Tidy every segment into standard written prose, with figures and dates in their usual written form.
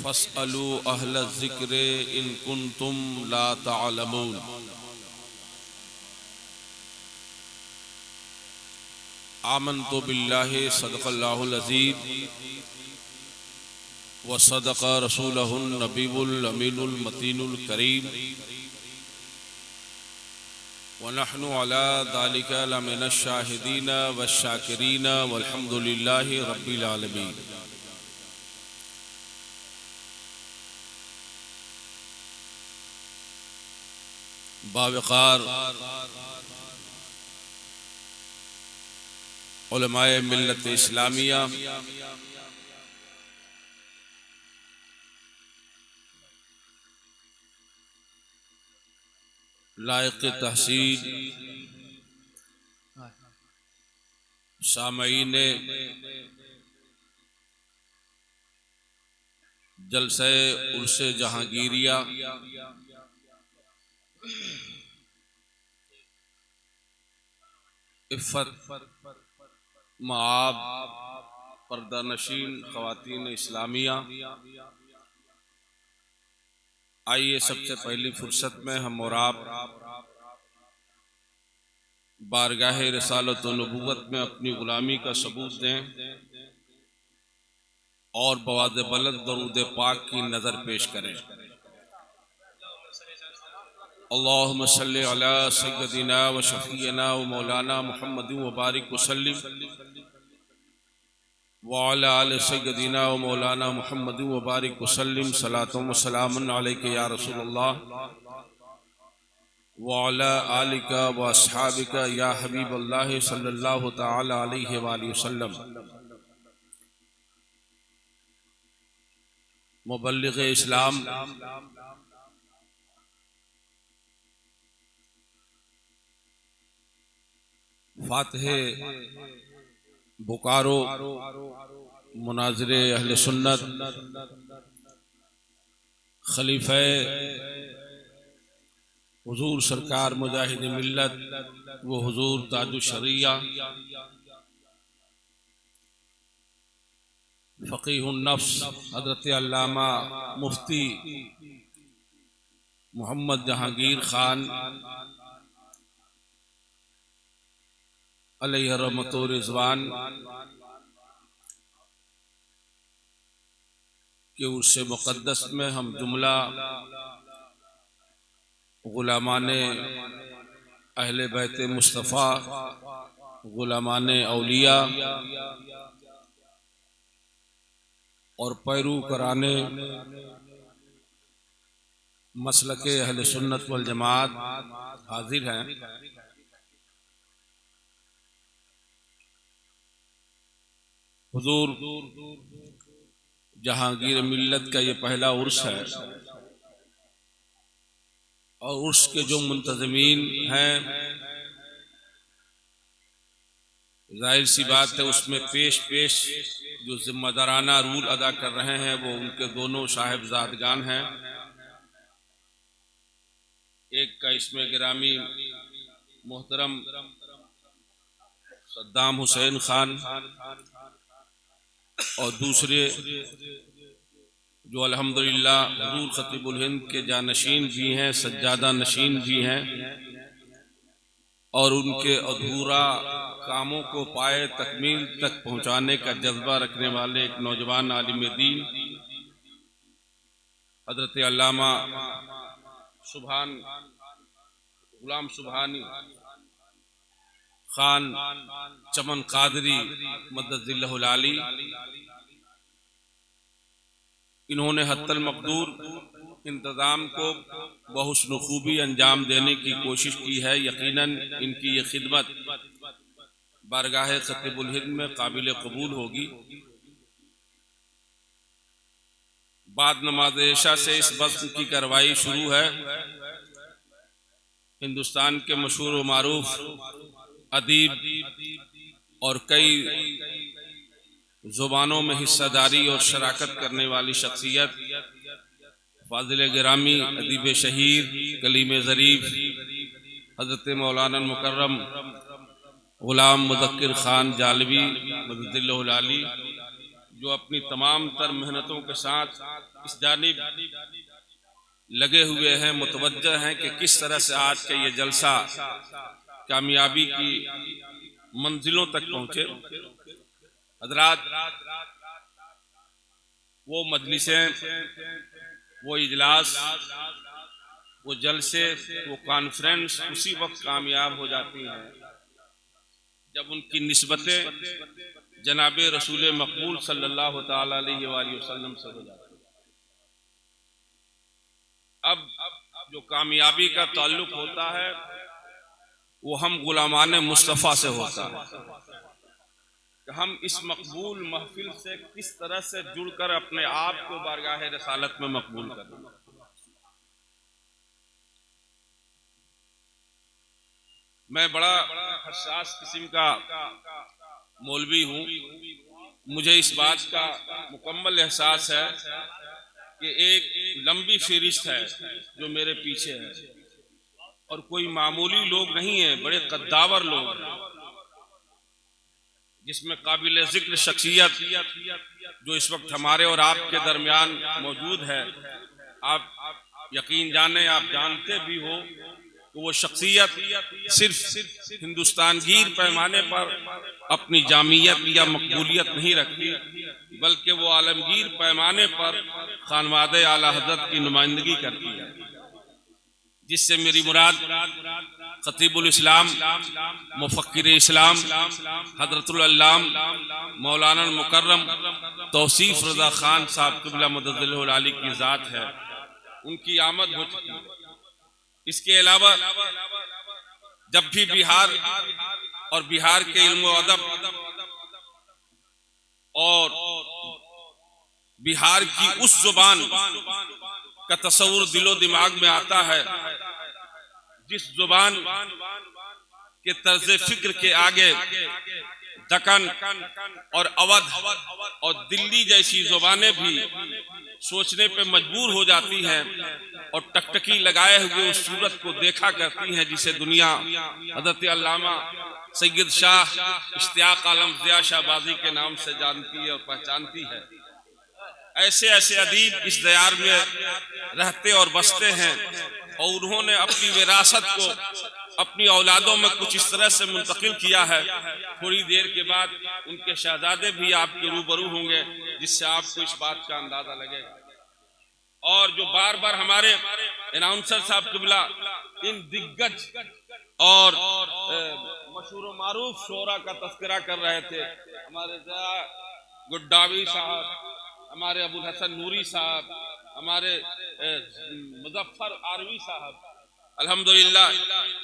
फस्अलू अहल ज़िक्र इन कुन्तुम ला तअलमून। आमन्तु बिल्लाहि सदक़ल्लाहुल अज़ीज़ व सदक़ रसूलहुन नबीयुल अमीनुल मतीनुल करीम व नहनु अला ज़ालिका लमिनश शाहिदीन वश्शाकिरीन वल्हम्दुलिल्लाहि रब्बिल आलमीन। बावक़ार उलमाए मिल्लत इस्लामिया, लायक़ तहसीन सामईन जलसे उर्से जहांगीरिया, इफ़्फ़त माब पर्दा नशीन ख़वातीन इस्लामिया, आइए सबसे पहली फुर्सत में हम और आप बारगाह रिसालत व नबुव्वत में अपनी गुलामी का सबूत दें और बवाद बुलंद दरूद पाक की नज़र पेश करें। अल्लाहुम्मा सल्लि अला सय्यदिना व शफ़ीना व मौलाना मुहम्मद व बारिक वसल्लिम व अला आलि सय्यदिना व मौलाना मुहम्मद व बारिक वसल्लिम। सलातुम व सलामुन अलैका या रसूलल्लाह व अला आलिका व अस्हाबिका या हबीबल्लाह सल्लल्लाहु तआला अलैहि व आलिहि वसल्लम। मुबल्लिग़ इस्लाम फातिह बोकारो मुनाज़िर अहले सुन्नत खलीफे हुजूर सरकार मुजाहिद मिल्लत वो हुजूर ताजुश शरिया फ़क़ीहुन नफ्स हज़रत अल्लामा मुफ्ती मोहम्मद जहांगीर खान अलैहि रहमत व रिज़वान के उर्से मुक़द्दस में हम जुमला गुलामाने अहले बैत मुस्तफ़ा, गुलामाने औलिया और पैरू कराने मसलके अहले सुन्नत वल जमात हाजिर हैं। हुजूर जहांगीर मिल्लत का ये पहला उर्स है और उर्स के जो मुंतज़मीन हैं, जाहिर सी बात है उसमें पेश पेश जो जिम्मेदाराना रूल अदा कर रहे हैं वो उनके दोनों साहिबजादगान हैं। एक का इसमें गिरामी मोहतरम सद्दाम हुसैन खान और दूसरे जो अल्हम्दुलिल्लाह हुजूर खतीबुल हिंद के जानशीन भी हैं, सज्जादा नशीन भी हैं और उनके अधूरा कामों को पाए तकमील तक पहुँचाने का जज्बा रखने वाले एक नौजवान आलिम दीन हज़रत अल्लामा गुलाम सुभानी खान चमन कादरी मद्दजिल्लहुल आली, इन्होंने हत्तल मक़दूर इंतज़ाम को बहुस्न खूबी अंजाम देने की कोशिश की है। यकीनन इनकी ये खिदमत बारगाह खतीबुल हिंद में काबिल कबूल होगी। बाद नमाज इशा से इस बज़्म की कार्रवाई शुरू है। हिंदुस्तान के मशहूर व मारूफ अदीब और कई ज़ुबानों में हिस्सादारी और शराकत करने वाली शख्सियत फाजिल गिरामी अदीब शहीर कलीम ज़रीफ हज़रत मौलाना मुकर्रम गुलाम मुज़क्किर खान जालवी मददिल्लाहुल आली जो अपनी तमाम तर मेहनतों के साथ इस जानिब लगे हुए हैं, मुतवज्जह हैं कि किस तरह से आज का ये जलसा कामयाबी की मंजिलों तक पहुंचे। हजरात, वो मजलिसें, वो इजलास, वो जलसे, वो कॉन्फ्रेंस उसी वक्त कामयाब हो जाती हैं जब उनकी निस्बतें जनाबे रसूल मकबूल सल्लल्लाहु ताला अलैहि वसल्लम से हो जाती है। अब जो कामयाबी का ताल्लुक होता है वो हम गुलामान मुस्तफ़ा से होता है कि हम इस मकबूल महफिल से किस तरह से जुड़कर अपने आप को बारगाह रसालत में मकबूल करें। मैं बड़ा हसास किस्म का मौलवी हूँ। मुझे इस बात का मुकम्मल एहसास है कि एक लंबी फहरिस्त है जो मेरे पीछे है और कोई मामूली लोग नहीं है, बड़े कद्दावर लोग हैं, जिसमें काबिल जिक्र शख्सियत जो इस वक्त हमारे और आपके दरमियान मौजूद है। आप यकीन जाने, आप जानते भी हो तो वो शख्सियत सिर्फ हिंदुस्तानगीर पैमाने पर अपनी जामियत या मकबूलियत नहीं रखती, बल्कि वो आलमगीर पैमाने पर खानवादे आला हज़रत की नुमाइंदगी करती है, जिससे मेरी मुराद खतीबुल इस्लाम, मुफक्किर इस्लाम, हज़रतुल अल्लाम मौलाना मुकर्रम तौसीफ रज़ा खान साहब क़िबला मददुल आली की ज़ात है। उनकी आमद हो चुकी है। इसके अलावा जब भी बिहार और बिहार के इल्म व अदब और बिहार की उस जुबान का तस्वुर दिलो दिमाग में आता है जिस जुबान के तर्ज फिक्र के आगे दक्कन और अवध और दिल्ली जैसी जुबानें भी सोचने पे मजबूर हो जाती हैं और टकटकी लगाए हुए उस सूरत को देखा करती हैं जिसे दुनिया हज़रत अल्लामा सैयद शाह इश्तियाक आलम ज़िया शाहबाजी के नाम से जानती है और पहचानती है। ऐसे ऐसे अदीब इस दयार में रहते और बसते हैं और उन्होंने अपनी विरासत को अपनी औलादों में कुछ इस तरह से मुंतकिल किया है। थोड़ी देर के बाद उनके शहजादे भी आपके रूबरू होंगे, जिससे आपको इस बात का अंदाजा लगेगा। और जो बार बार हमारे अनाउंसर साहब क़िबला इन दिग्गज और मशहूर मारूफ शोरा का तस्करा कर रहे थे, हमारे गुड्डावी साहब, हमारे अबुल हसन नूरी साहब, हमारे मुजफ्फर आरवी साहब, अल्हम्दुलिल्लाह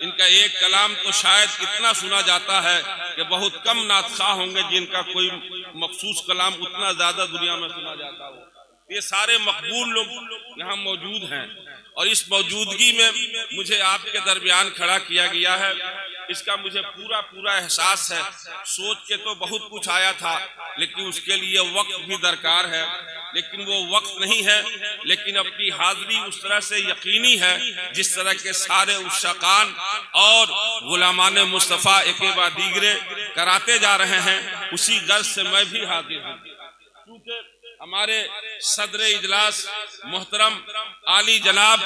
इनका एक कलाम तो शायद इतना सुना जाता है कि बहुत कम नातखा होंगे जिनका कोई मखसूस कलाम उतना ज्यादा दुनिया में सुना जाता हो। ये सारे मकबूल लोग यहाँ मौजूद हैं और इस मौजूदगी में मुझे आपके दरमियान खड़ा किया गया है, इसका मुझे पूरा पूरा एहसास है। सोच के तो बहुत कुछ आया था, लेकिन उसके लिए वक्त भी दरकार है, लेकिन वो वक्त नहीं है, लेकिन अपनी हाजिरी उस तरह से यकीनी है जिस तरह के सारे उश्शाकान और गुलामान मुस्तफ़ा एक बाद दीगरे कराते जा रहे हैं, उसी गर्ज से मैं भी हाजिर हूँ। क्योंकि हमारे सदर इजलास मोहतरम आली जनाब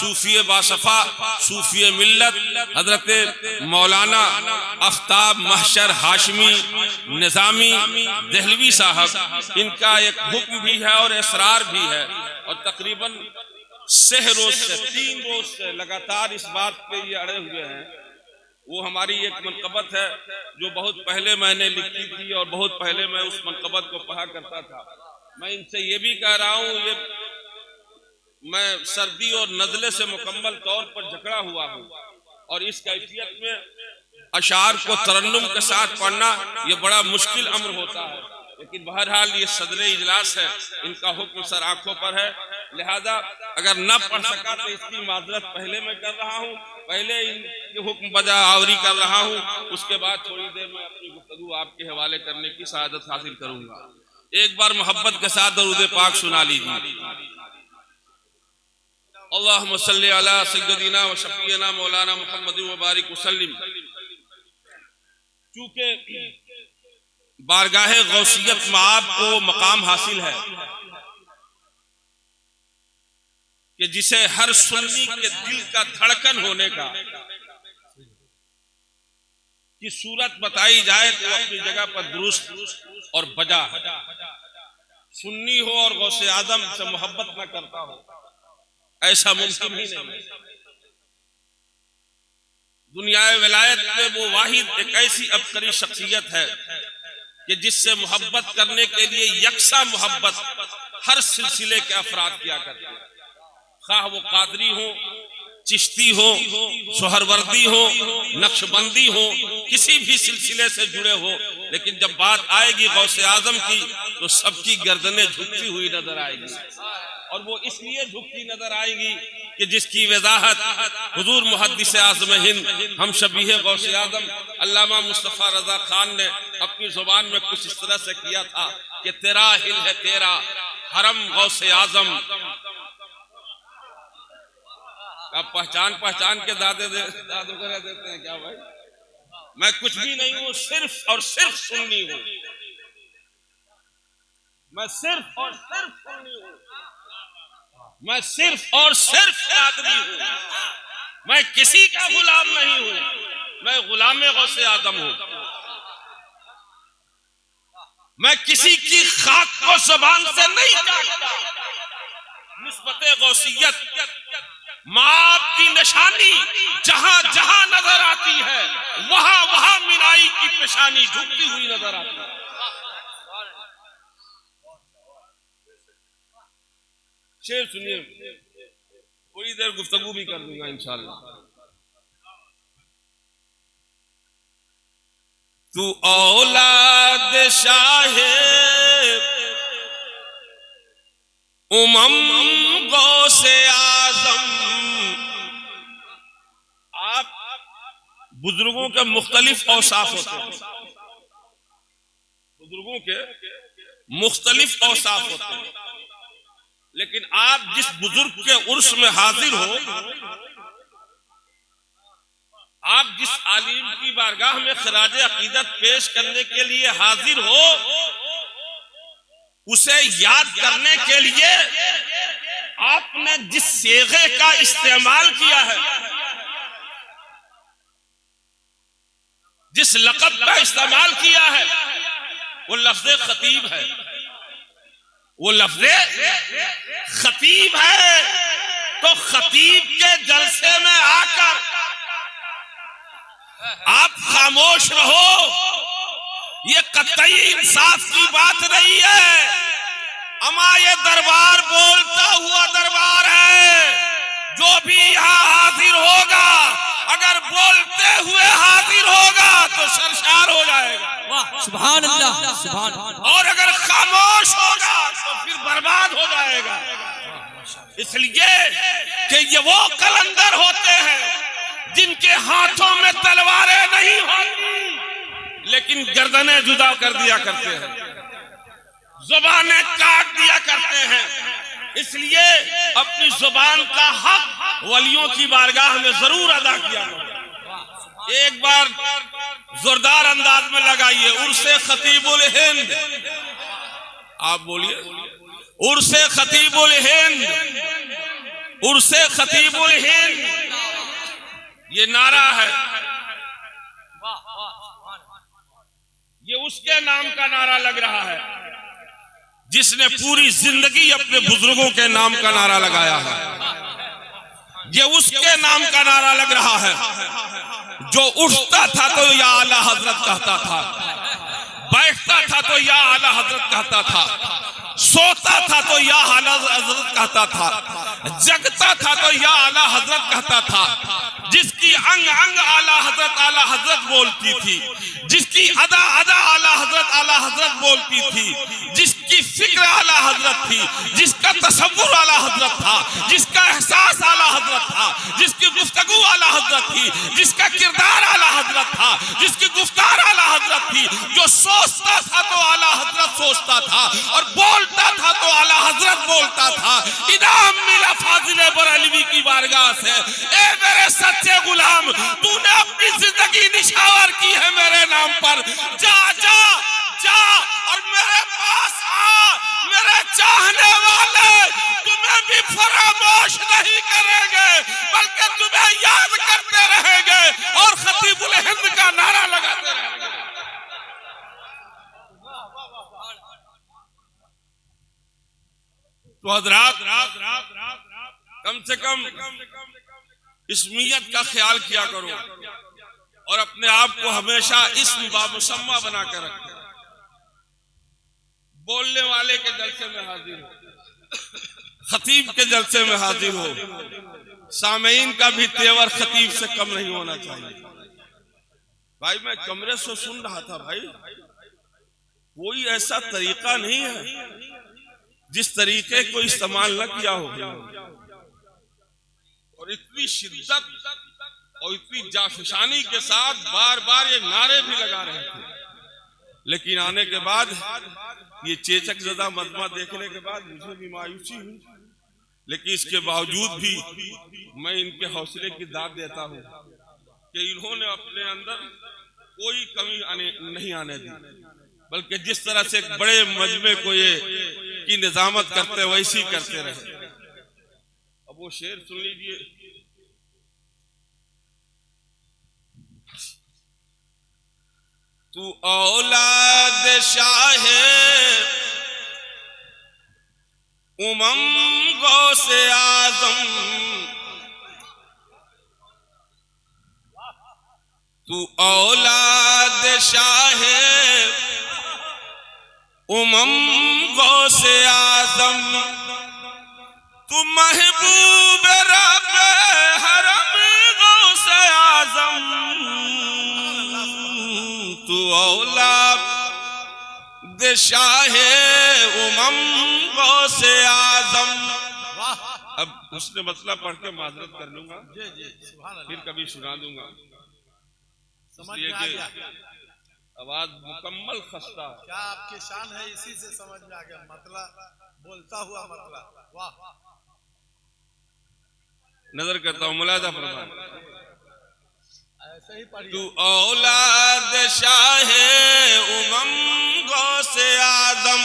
सूफी बासफा सूफी मिल्लत हजरत मौलाना आफ्ताब महशर हाशमी निजामी दहलवी साहब, इनका एक हुक्म भी है और इसरार भी है और तकरीबन 6 रोज से 3 रोज से लगातार इस बात पे ये अड़े हुए हैं। वो हमारी एक मनकबत है जो बहुत पहले मैंने लिखी थी और बहुत पहले मैं उस मनकबत को पढ़ा करता था। मैं इनसे ये भी कह रहा हूँ, ये मैं सर्दी और नज़ले से मुकम्मल तौर पर जकड़ा हुआ हूँ और इस कैफियत में अशार को तरन्नुम के साथ पढ़ना ये बड़ा मुश्किल अम्र होता है, लेकिन बहरहाल ये सदर इजलास है, इनका हुक्म सर आंखों पर है, लिहाजा अगर न पढ़ सका तो इसकी माजरत पहले मैं कर रहा हूँ, पहले इनके हुक्म बजा आवरी कर रहा हूँ, उसके बाद थोड़ी देर में अपनी गुफ्तगू आपके हवाले करने की सआदत हासिल करूंगा। एक बार मोहब्बत के साथ दरूद पाक सुना लीजिए। अल्लाहुम्मा सल्ली अला सय्यदिना व शफीना मौलाना मुहम्मद व बारिक वसल्लिम। चूंकि बारगाह गौसियत में आपको मकाम हासिल है कि जिसे हर सुन्नी के दिल का धड़कन होने का की सूरत बताई जाए तो अपनी जगह पर दुरुस्त और बजा है। सुन्नी हो और गौसे आजम से मोहब्बत न करता हो, ऐसा मुमकिन ही नहीं। दुनिया विलायत में वो वाहिद एक ऐसी अबकरी शख्सियत है कि जिससे मोहब्बत करने के लिए यकसा मोहब्बत हर सिलसिले के अफराद किया करते हैं, खाह वो कादरी हो, चिश्ती हो, सोहरवर्दी हो, नक्शबंदी हो, किसी भी सिलसिले से जुड़े हो, लेकिन जब बात आएगी गौसे आजम की तो सबकी गर्दनें झुकती हुई नजर आएगी। और वो इसलिए झुकती नजर आएगी कि जिसकी वजाहत हुजूर मुहद्दिस आज़म हिंद हम शबीह गौसे आजम अल्लामा मुस्तफा रजा खान ने अपनी जुबान में कुछ इस तरह से किया था कि तेरा हिल है तेरा हरम गौसे आजम। आप पहचान के दादू कर देते हैं क्या भाई? मैं कुछ भी नहीं हूं, सिर्फ और सिर्फ सुन्नी हूं। मैं सिर्फ और सिर्फ सुन्नी हूं, मैं सिर्फ और सिर्फ कादरी हूं, मैं किसी का गुलाम नहीं हूं, मैं गुलाम गौसे आजम हूं। मैं किसी की खाक को जुबान से नहीं काटता। निस्बत गौसियत माप की निशानी जहां जहां नजर आती है वहां वहां मिनाई की पेशानी झुकती हुई नजर आती है। शेर सुनिए, थोड़ी देर गुफ्तगू भी कर दूंगा इंशाअल्लाह। तू औलाद शाहे उमम गौसे आजम। आप बुजुर्गों के मुख्तलिफ औसाफ होते हैं, बुजुर्गों के मुख्तलिफ औसाफ होते हैं, लेकिन आप जिस बुजुर्ग के उर्स में हाजिर हो, आप जिस आलिम की बारगाह में खराज अकीदत पेश करने के लिए हाजिर हो, उसे याद करने के लिए आपने जिस सेगे का इस्तेमाल किया है, जिस लक़ब का इस्तेमाल किया है, वो लफ्ज़े खतीब है। वो लफ्ज़े खतीब है। तो खतीब के जलसे में आकर आप खामोश रहो, ये कतई इंसाफ की बात नहीं है। अमा ये दरबार बोलता हुआ दरबार है, जो भी यहाँ हाजिर होगा अगर बोलते हुए हाजिर होगा तो सरशार हो जाएगा। वाह सुभान अल्लाह, सुभान। और अगर खामोश होगा तो फिर बर्बाद हो जाएगा। इसलिए कि ये वो कलंदर होते हैं जिनके हाथों में तलवारें नहीं होती, लेकिन गर्दनें जुदा कर दिया करते हैं, जुबानें काट दिया करते हैं। इसलिए अपनी जुबान का हक वलियों की बारगाह में जरूर अदा किया। एक बार जोरदार अंदाज में लगाइए, उर्से खतीबुल हिंद। आप बोलिए, उर्से खतीबुल हिंद, उर्से खतीबुल हिंद, ये नारा है। ये उसके नाम का नारा लग रहा है जिसने पूरी जिंदगी अपने बुजुर्गों के नाम का नारा लगाया है। ये उसके नाम का नारा लग रहा है जो उठता था तो या आला हजरत कहता था, बैठता था तो या आला हजरत कहता था, सोता था तो या आला हजरत कहता था, जगता था तो या आला हजरत कहता था। जिसकी अंग अंग आला हजरत बोलती थी, जिसकी अदा अदा आला हजरत बोलती थी, जिसकी फिक्र आला हजरत थी, जिसका तसव्वुर आला हजरत था, जिसका एहसास आला हजरत था, जिसकी गुफ्तगू आला हजरत थी, जिसका किरदार आला हजरत था, जिसकी गुफ्तार आला हजरत थी, जो सोचता था तो आला हजरत सोचता था और बोलता था तो आला हजरत बोलता था। इनाम मिला फाजिले बरेलवी की बारगाह से। ए मेरे सच्चे गुलाम, तूने अपनी जिंदगी निछावर की है मेरे नाम पर। जा जा जा और मेरे पास आ, मेरे चाहने वाले तुम्हें भी फरामोश नहीं करेंगे बल्कि तुम्हें याद करते रहेंगे और खतीबुल हिंद का नारा लगाते रहेंगे। तो हज़रात कम से कम इस नीयत का ख्याल किया करो और अपने आप को हमेशा इस बामुसम्मा बनाकर रखो। बोलने वाले के जलसे में हाजिर हो, खतीब के जलसे में हाजिर हो, सामीन का भी तेवर खतीब से कम नहीं होना चाहिए। भाई मैं कमरे से सुन रहा था, भाई कोई ऐसा तरीका नहीं है जिस तरीके को इस्तेमाल न किया हो, और इतनी शिद्दत और इतनी जाफिशानी के साथ बार बार ये नारे भी लगा रहे थे, लेकिन आने के बाद ये चेचक ज़दा मजमा देखने के बाद मुझे भी मायूसी हुई। लेकिन इसके बावजूद भी मैं इनके हौसले की दाद देता हूँ कि इन्होंने अपने अंदर कोई कमी नहीं आने दी, बल्कि जिस तरह से एक बड़े मजमे को ये की निजामत करते वैसी करते रहे। अब वो शेर सुन लीजिए। तू औलाद शाहे उमम गौसे आजम, तू औलाद शाहे उमम गौसे आजम, तू महबूब रब हरम गौसे आजम, तू औलाद शाहे उमम गौसे आजम। अब उसने मसला पढ़ के माजरत कर लूंगा, फिर कभी सुना दूंगा। समझ में आ गया? आवाज मुकम्मल खस्ता। क्या आपकी शान है, इसी से समझ में आ गया मतलब बोलता हुआ मतलब। वाह, नजर करता हूँ, मुलाजा फरमाए। ऐसे ही पढ़िए। तू औलाद शाहे उमम गौसे आदम,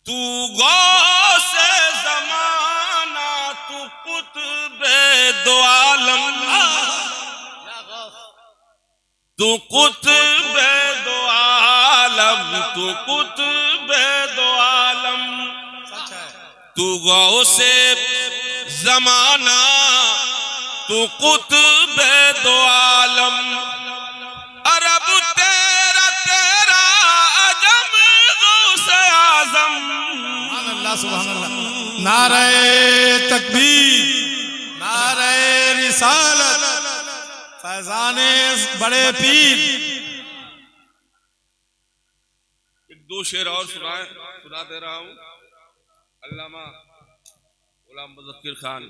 तू गौसे ज़माना, तू कुतुबे दो आलम, तू कुतुबे दो आलम, तू कुतुबे दो आलम, तू गौसे ज़माना, तू कुतुबे दो आलम, अरब तेरा तेरा अजम गौसे आज़म। अल्लाह सुभान अल्लाह। नारे तकबीर, नारे रिसालत, फैजाने बड़े पीर। एक दो शेर और सुना दे रहा हूँ। अल्लामा गुलाम मुज़क्किर खान